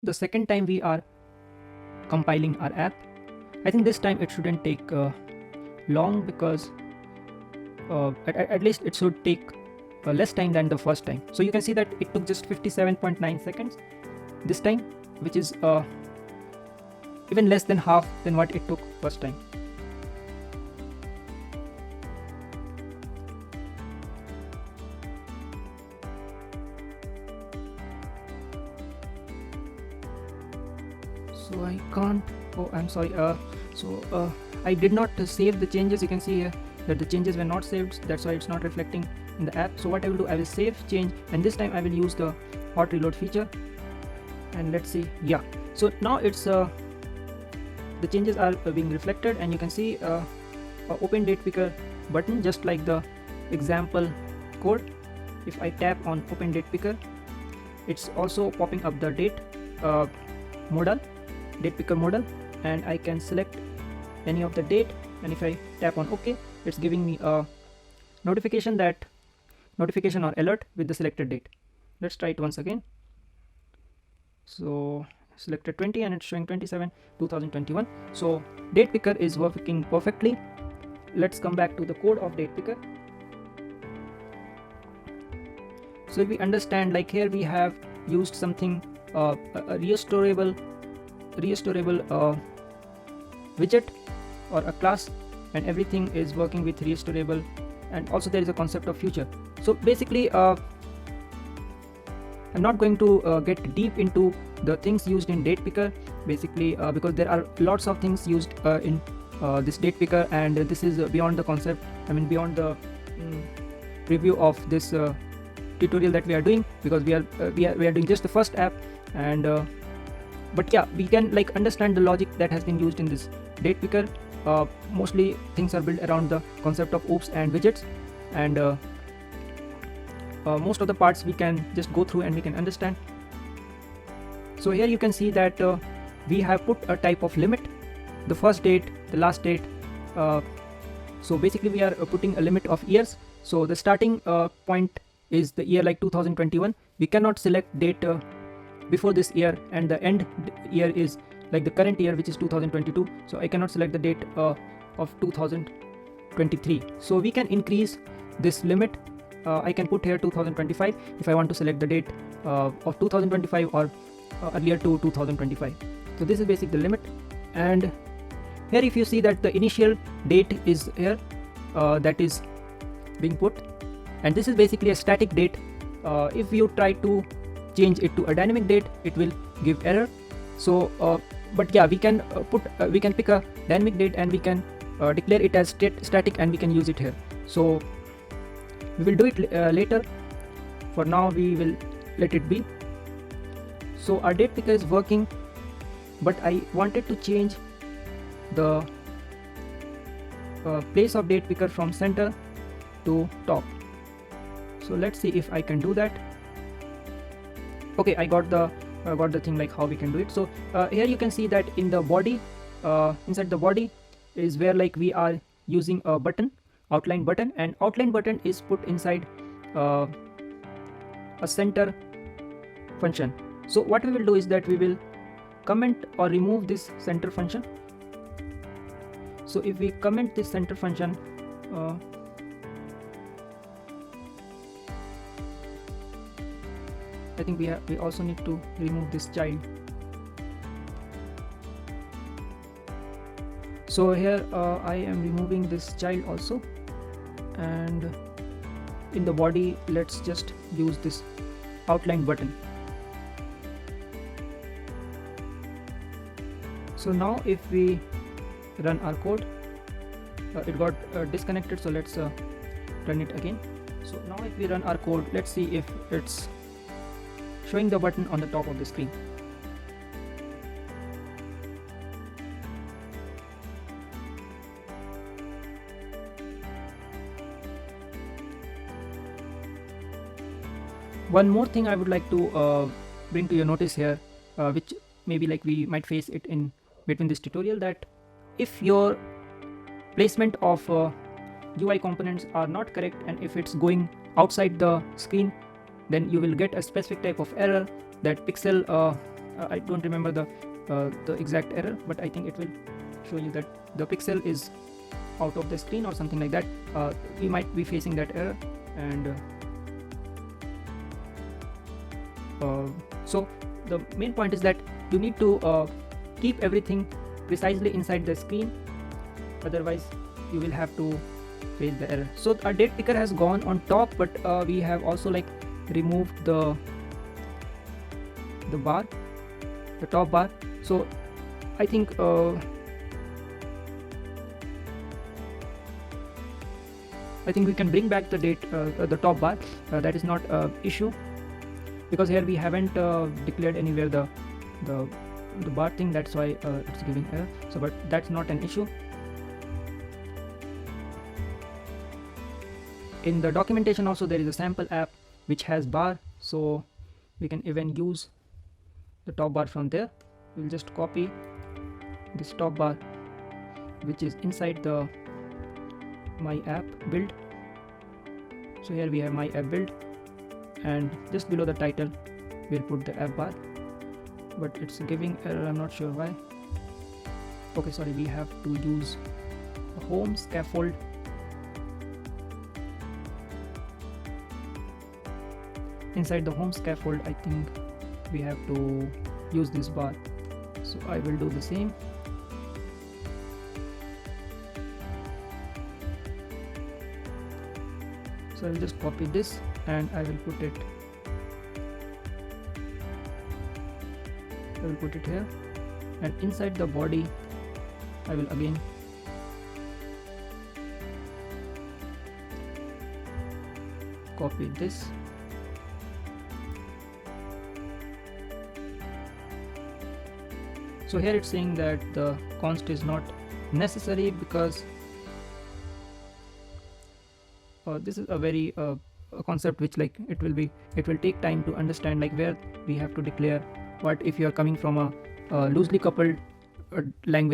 the second time we are compiling our app. I think this time it shouldn't take long, because at least it should take less time than the first time. So you can see that it took just 57.9 seconds this time, which is even less than half than what it took first time. So I can't, oh I'm sorry, I did not save the changes. You can see here that the changes were not saved, that's why it's not reflecting in the app. So what I will do, I will save change, and this time I will use the hot reload feature, and let's see. Yeah, so now it's the changes are being reflected, and you can see a open date picker button, just like the example code. If I tap on open date picker, it's also popping up the date picker modal, and I can select any of the date, and if I tap on OK, it's giving me a notification or alert with the selected date. Let's try it once again. So selected 20 and it's showing 27/2021. So date picker is working perfectly. Let's come back to the code of date picker. So if we understand, like here we have used something a restorable widget or a class, and everything is working with restorable, and also there is a concept of future. So basically I'm not going to get deep into the things used in date picker, basically because there are lots of things used in this date picker, and this is beyond the concept, beyond the review of this tutorial that we are doing, because we are doing just the first app, and but yeah, we can like understand the logic that has been used in this date picker. Mostly things are built around the concept of oops and widgets, and most of the parts we can just go through and we can understand. So here you can see that we have put a type of limit, the first date, the last date. So basically we are putting a limit of years. So the starting point is the year like 2021. We cannot select date before this year, and the end year is like the current year, which is 2022. So I cannot select the date of 2023. So we can increase this limit. I can put here 2025 if I want to select the date of 2025 or earlier to 2025. So this is basically the limit, and here if you see that the initial date is here, that is being put, and this is basically a static date. If you try to change it to a dynamic date, it will give error. So but yeah, we can pick a dynamic date, and we can declare it as static, and we can use it here. So we will do it later. For now we will let it be. So our date picker is working, but I wanted to change the place of date picker from center to top. So let's see if I can do that. Okay, I got the thing like how we can do it. So here you can see that in the body, inside the body is where like we are using a button, outline button, and outline button is put inside a center function. So what we will do is that we will comment or remove this center function. So if we comment this center function, I think we also need to remove this child. So here I am removing this child also, and in the body let's just use this outline button. So now if we run our code, it got disconnected, so let's run it again. So now if we run our code, let's see if it's showing the button on the top of the screen. One more thing I would like to bring to your notice here, which maybe like we might face it in between this tutorial, that if your placement of UI components are not correct, and if it's going outside the screen, then you will get a specific type of error that pixel I don't remember the exact error, but I think it will show you that the pixel is out of the screen or something like that. We might be facing that error, and so the main point is that you need to keep everything precisely inside the screen, otherwise you will have to face the error. So our date picker has gone on top, but we have also like removed the bar, the top bar. So I think we can bring back the date, the top bar. That is not an issue, because here we haven't declared anywhere the bar thing. That's why it's giving error. So but that's not an issue. In the documentation also there is a sample app which has bar, so we can even use the top bar from there. We'll just copy this top bar which is inside the my app build. So here we have my app build, and just below the title we'll put the app bar, but it's giving error. I'm not sure why. Okay, sorry, we have to use a home scaffold. Inside the home scaffold, I think we have to use this bar, so I will do the same. So I will just copy this and I will put it here, and inside the body I will again copy this. So here it's saying that the const is not necessary, because this is a very a concept which like it will take time to understand, like where we have to declare what if you are coming from a loosely coupled language.